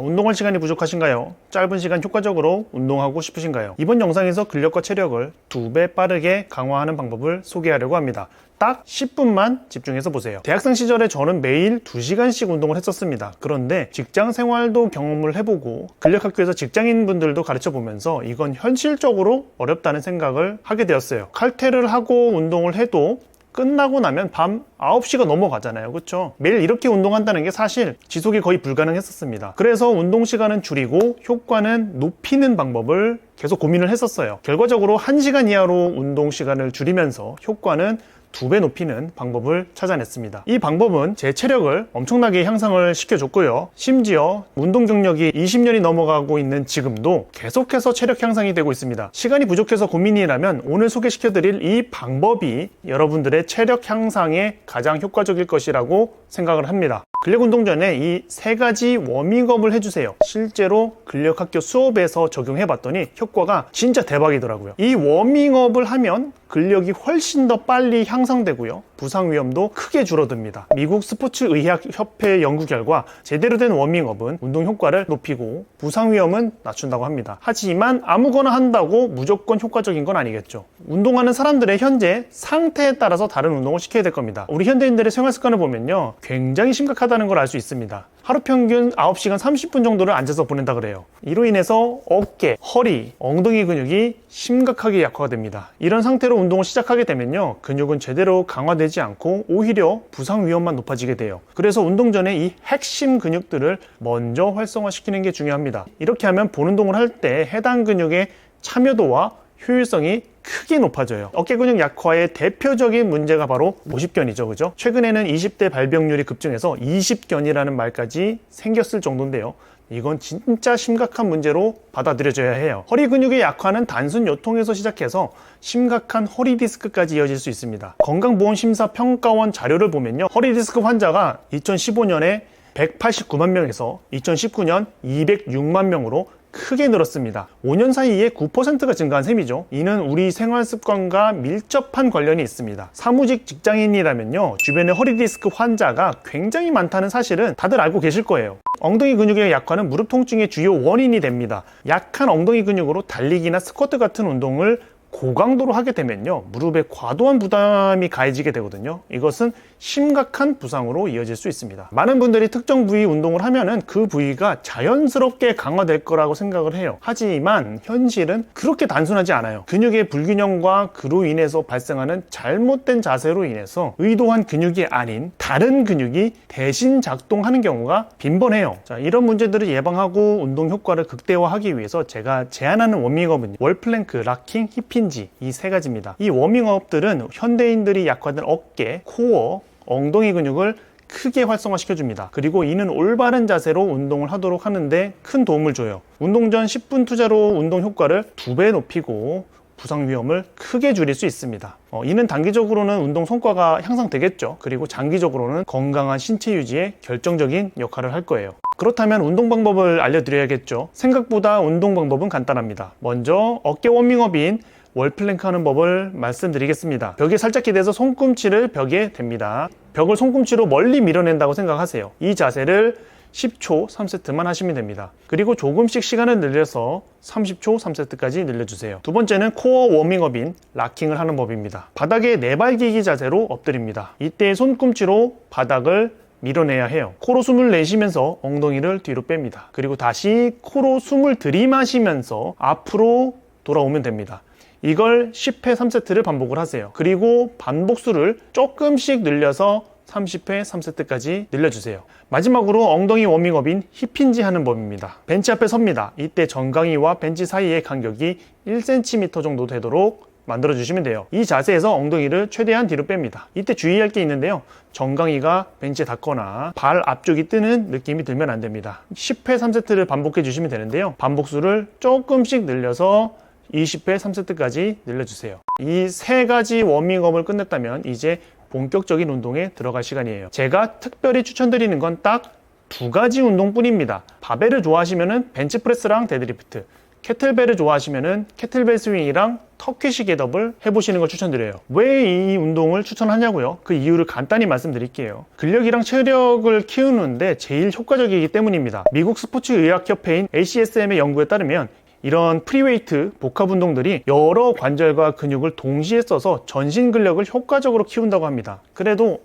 운동할 시간이 부족하신가요? 짧은 시간 효과적으로 운동하고 싶으신가요? 이번 영상에서 근력과 체력을 2배 빠르게 강화하는 방법을 소개하려고 합니다. 딱 10분만 집중해서 보세요. 대학생 시절에 저는 매일 2시간씩 운동을 했었습니다. 그런데 직장 생활도 경험을 해보고 근력학교에서 직장인분들도 가르쳐 보면서 이건 현실적으로 어렵다는 생각을 하게 되었어요. 칼퇴를 하고 운동을 해도 끝나고 나면 밤 9시가 넘어가잖아요. 그렇죠? 매일 이렇게 운동한다는 게 사실 지속이 거의 불가능했었습니다. 그래서 운동 시간은 줄이고 효과는 높이는 방법을 계속 고민을 했었어요. 결과적으로 1시간 이하로 운동 시간을 줄이면서 효과는 2배 높이는 방법을 찾아냈습니다. 이 방법은 제 체력을 엄청나게 향상을 시켜줬고요. 심지어 운동 경력이 20년이 넘어가고 있는 지금도 계속해서 체력 향상이 되고 있습니다. 시간이 부족해서 고민이라면 오늘 소개시켜드릴 이 방법이 여러분들의 체력 향상에 가장 효과적일 것이라고 생각을 합니다. 근력 운동 전에 이 3가지 워밍업을 해주세요. 실제로 근력학교 수업에서 적용해봤더니 효과가 진짜 대박이더라고요. 이 워밍업을 하면 근력이 훨씬 더 빨리 향상되고요. 부상 위험도 크게 줄어듭니다. 미국 스포츠의학협회 연구 결과 제대로 된 워밍업은 운동 효과를 높이고 부상 위험은 낮춘다고 합니다. 하지만 아무거나 한다고 무조건 효과적인 건 아니겠죠. 운동하는 사람들의 현재 상태에 따라서 다른 운동을 시켜야 될 겁니다. 우리 현대인들의 생활 습관을 보면요, 굉장히 심각하다는 걸 알 수 있습니다. 하루 평균 9시간 30분 정도를 앉아서 보낸다 그래요. 이로 인해서 어깨, 허리, 엉덩이 근육이 심각하게 약화가 됩니다. 이런 상태로 운동을 시작하게 되면요, 근육은 제대로 강화되지 않고 오히려 부상 위험만 높아지게 돼요. 그래서 운동 전에 이 핵심 근육들을 먼저 활성화시키는 게 중요합니다. 이렇게 하면 본 운동을 할 때 해당 근육의 참여도와 효율성이 크게 높아져요. 어깨 근육 약화의 대표적인 문제가 바로 50견이죠. 그죠? 최근에는 20대 발병률이 급증해서 20견이라는 말까지 생겼을 정도인데요. 이건 진짜 심각한 문제로 받아들여져야 해요. 허리 근육의 약화는 단순 요통에서 시작해서 심각한 허리 디스크까지 이어질 수 있습니다. 건강보험심사평가원 자료를 보면요, 허리 디스크 환자가 2015년에 189만 명에서 2019년 206만 명으로 크게 늘었습니다. 5년 사이에 9%가 증가한 셈이죠. 이는 우리 생활 습관과 밀접한 관련이 있습니다. 사무직 직장인이라면요, 주변에 허리 디스크 환자가 굉장히 많다는 사실은 다들 알고 계실 거예요. 엉덩이 근육의 약화는 무릎 통증의 주요 원인이 됩니다. 약한 엉덩이 근육으로 달리기나 스쿼트 같은 운동을 고강도로 하게 되면요, 무릎에 과도한 부담이 가해지게 되거든요. 이것은 심각한 부상으로 이어질 수 있습니다. 많은 분들이 특정 부위 운동을 하면은 그 부위가 자연스럽게 강화될 거라고 생각을 해요. 하지만 현실은 그렇게 단순하지 않아요. 근육의 불균형과 그로 인해서 발생하는 잘못된 자세로 인해서 의도한 근육이 아닌 다른 근육이 대신 작동하는 경우가 빈번해요. 자, 이런 문제들을 예방하고 운동 효과를 극대화하기 위해서 제가 제안하는 워밍업은 월플랭크, 락킹, 힙힌지 이 3가지입니다. 이 워밍업들은 현대인들이 약화된 어깨, 코어, 엉덩이 근육을 크게 활성화시켜줍니다. 그리고 이는 올바른 자세로 운동을 하도록 하는데 큰 도움을 줘요. 운동 전 10분 투자로 운동 효과를 2배 높이고 부상 위험을 크게 줄일 수 있습니다. 이는 단기적으로는 운동 성과가 향상되겠죠. 그리고 장기적으로는 건강한 신체 유지에 결정적인 역할을 할 거예요. 그렇다면 운동 방법을 알려드려야겠죠. 생각보다 운동 방법은 간단합니다. 먼저 어깨 워밍업인 월플랭크 하는 법을 말씀드리겠습니다. 벽에 살짝 기대서 손꿈치를 벽에 댑니다. 벽을 손꿈치로 멀리 밀어낸다고 생각하세요. 이 자세를 10초 3세트만 하시면 됩니다. 그리고 조금씩 시간을 늘려서 30초 3세트까지 늘려주세요. 두 번째는 코어 워밍업인 락킹을 하는 법입니다. 바닥에 내발기기 자세로 엎드립니다. 이때 손꿈치로 바닥을 밀어내야 해요. 코로 숨을 내쉬면서 엉덩이를 뒤로 뺍니다. 그리고 다시 코로 숨을 들이마시면서 앞으로 돌아오면 됩니다. 이걸 10회 3세트를 반복을 하세요. 그리고 반복수를 조금씩 늘려서 30회 3세트까지 늘려주세요. 마지막으로 엉덩이 워밍업인 힙힌지 하는 법입니다. 벤치 앞에 섭니다. 이때 정강이와 벤치 사이의 간격이 1cm 정도 되도록 만들어주시면 돼요. 이 자세에서 엉덩이를 최대한 뒤로 뺍니다. 이때 주의할 게 있는데요, 정강이가 벤치에 닿거나 발 앞쪽이 뜨는 느낌이 들면 안 됩니다. 10회 3세트를 반복해 주시면 되는데요, 반복수를 조금씩 늘려서 20회 3세트까지 늘려주세요. 이 3가지 워밍업을 끝냈다면 이제 본격적인 운동에 들어갈 시간이에요. 제가 특별히 추천드리는 건 딱 2가지 운동뿐입니다. 바벨을 좋아하시면 벤치프레스랑 데드리프트, 캐틀벨을 좋아하시면은 캐틀벨 스윙이랑 터키시 겟업을 해보시는 걸 추천드려요. 왜 이 운동을 추천하냐고요? 그 이유를 간단히 말씀드릴게요. 근력이랑 체력을 키우는데 제일 효과적이기 때문입니다. 미국 스포츠의학협회인 ACSM의 연구에 따르면 이런 프리웨이트 복합 운동들이 여러 관절과 근육을 동시에 써서 전신 근력을 효과적으로 키운다고 합니다. 그래도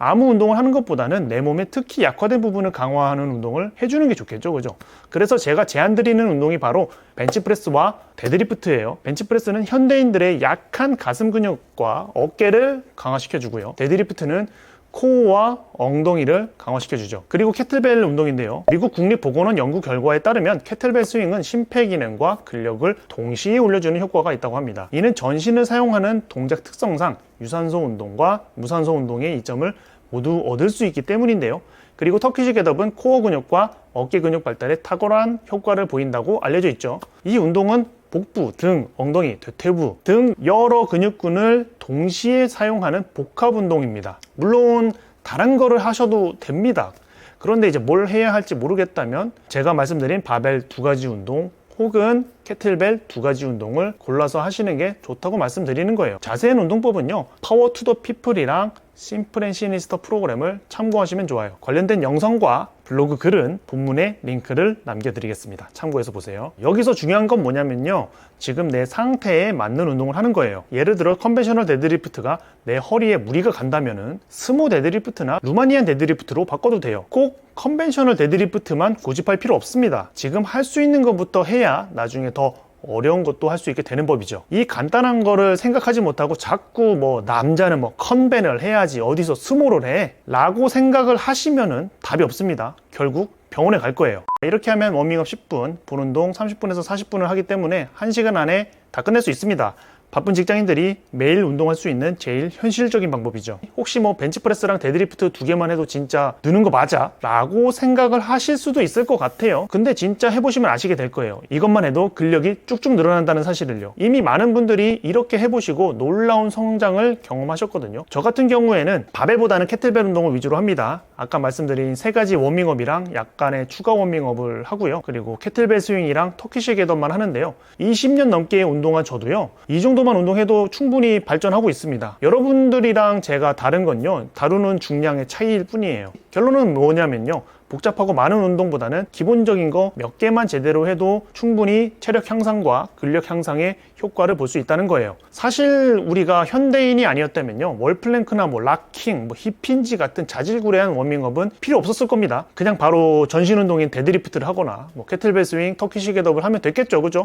아무 운동을 하는 것보다는 내 몸의 특히 약화된 부분을 강화하는 운동을 해주는 게 좋겠죠, 그죠? 그래서 제가 제안드리는 운동이 바로 벤치프레스와 데드리프트예요. 벤치프레스는 현대인들의 약한 가슴 근육과 어깨를 강화시켜주고요. 데드리프트는 코어와 엉덩이를 강화시켜주죠. 그리고 캐틀벨 운동인데요. 미국 국립보건원 연구 결과에 따르면 캐틀벨 스윙은 심폐기능과 근력을 동시에 올려주는 효과가 있다고 합니다. 이는 전신을 사용하는 동작 특성상 유산소 운동과 무산소 운동의 이점을 모두 얻을 수 있기 때문인데요. 그리고 터키시 겟업은 코어 근육과 어깨 근육 발달에 탁월한 효과를 보인다고 알려져 있죠. 이 운동은 복부, 등, 엉덩이, 대퇴부 등 여러 근육군을 동시에 사용하는 복합 운동입니다. 물론 다른 거를 하셔도 됩니다. 그런데 이제 뭘 해야 할지 모르겠다면 제가 말씀드린 바벨 2가지 운동 혹은 캐틀벨 2가지 운동을 골라서 하시는 게 좋다고 말씀드리는 거예요. 자세한 운동법은요, 파워 투 더 피플이랑 심플 앤 시니스터 프로그램을 참고하시면 좋아요. 관련된 영상과 블로그 글은 본문에 링크를 남겨드리겠습니다. 참고해서 보세요. 여기서 중요한 건 뭐냐면요, 지금 내 상태에 맞는 운동을 하는 거예요. 예를 들어 컨벤셔널 데드리프트가 내 허리에 무리가 간다면은 스모 데드리프트나 루마니안 데드리프트로 바꿔도 돼요. 꼭 컨벤셔널 데드리프트만 고집할 필요 없습니다. 지금 할 수 있는 것부터 해야 나중에 더 어려운 것도 할 수 있게 되는 법이죠. 이 간단한 거를 생각하지 못하고 자꾸 남자는 컨벤을 해야지 어디서 스모를 해 라고 생각을 하시면은 답이 없습니다. 결국 병원에 갈 거예요. 이렇게 하면 워밍업 10분, 본 운동 30분에서 40분을 하기 때문에 1시간 안에 다 끝낼 수 있습니다. 바쁜 직장인들이 매일 운동할 수 있는 제일 현실적인 방법이죠. 혹시 벤치프레스랑 데드리프트 2개만 해도 진짜 느는 거 맞아? 라고 생각을 하실 수도 있을 것 같아요. 근데 진짜 해보시면 아시게 될 거예요. 이것만 해도 근력이 쭉쭉 늘어난다는 사실을요. 이미 많은 분들이 이렇게 해보시고 놀라운 성장을 경험하셨거든요. 저 같은 경우에는 바벨보다는 캐틀벨 운동을 위주로 합니다. 아까 말씀드린 3가지 워밍업이랑 약간의 추가 워밍업을 하고요. 그리고 캐틀벨 스윙이랑 터키시 겟업만 하는데요. 20년 넘게 운동한 저도요, 이 정도만 운동해도 충분히 발전하고 있습니다. 여러분들이랑 제가 다른 건요, 다루는 중량의 차이일 뿐이에요. 결론은 뭐냐면요, 복잡하고 많은 운동보다는 기본적인 거 몇 개만 제대로 해도 충분히 체력 향상과 근력 향상의 효과를 볼 수 있다는 거예요. 사실 우리가 현대인이 아니었다면요, 월플랭크나 락킹, 힙힌지 같은 자질구레한 워밍업은 필요 없었을 겁니다. 그냥 바로 전신 운동인 데드리프트를 하거나 캐틀벨 스윙, 터키시 겟업을 하면 됐겠죠, 그죠?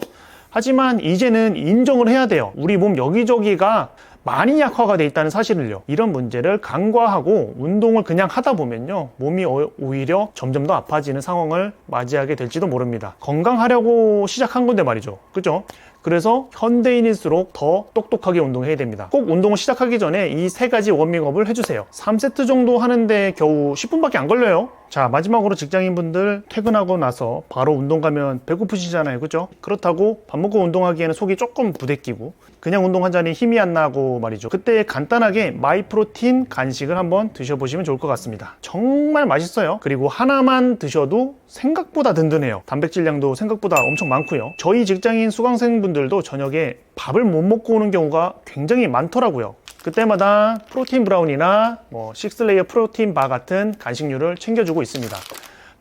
하지만 이제는 인정을 해야 돼요. 우리 몸 여기저기가 많이 약화가 돼 있다는 사실을요. 이런 문제를 간과하고 운동을 그냥 하다 보면요, 몸이 오히려 점점 더 아파지는 상황을 맞이하게 될지도 모릅니다. 건강하려고 시작한 건데 말이죠, 그죠? 그래서 현대인일수록 더 똑똑하게 운동해야 됩니다. 꼭 운동을 시작하기 전에 이 3가지 워밍업을 해주세요. 3세트 정도 하는데 겨우 10분밖에 안 걸려요. 자, 마지막으로 직장인분들 퇴근하고 나서 바로 운동 가면 배고프시잖아요, 그죠? 그렇다고 밥 먹고 운동하기에는 속이 조금 부대끼고 그냥 운동하자니 힘이 안 나고 말이죠. 그때 간단하게 마이프로틴 간식을 한번 드셔보시면 좋을 것 같습니다. 정말 맛있어요. 그리고 하나만 드셔도 생각보다 든든해요. 단백질량도 생각보다 엄청 많고요. 저희 직장인 수강생분들도 저녁에 밥을 못 먹고 오는 경우가 굉장히 많더라고요. 그때마다 프로틴 브라운이나 식스레이어 프로틴 바 같은 간식류를 챙겨주고 있습니다.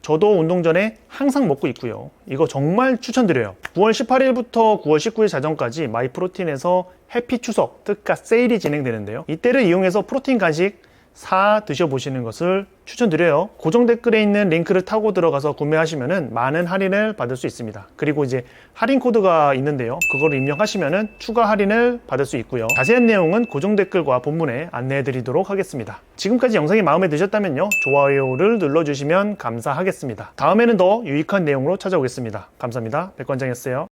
저도 운동 전에 항상 먹고 있고요. 이거 정말 추천드려요. 9월 18일부터 9월 19일 자정까지 마이프로틴에서 해피 추석 특가 세일이 진행되는데요. 이때를 이용해서 프로틴 간식 사 드셔보시는 것을 추천드려요. 고정 댓글에 있는 링크를 타고 들어가서 구매하시면 많은 할인을 받을 수 있습니다. 그리고 이제 할인 코드가 있는데요, 그걸 입력하시면 추가 할인을 받을 수 있고요. 자세한 내용은 고정 댓글과 본문에 안내해 드리도록 하겠습니다. 지금까지 영상이 마음에 드셨다면요, 좋아요를 눌러주시면 감사하겠습니다. 다음에는 더 유익한 내용으로 찾아오겠습니다. 감사합니다. 백관장이었어요.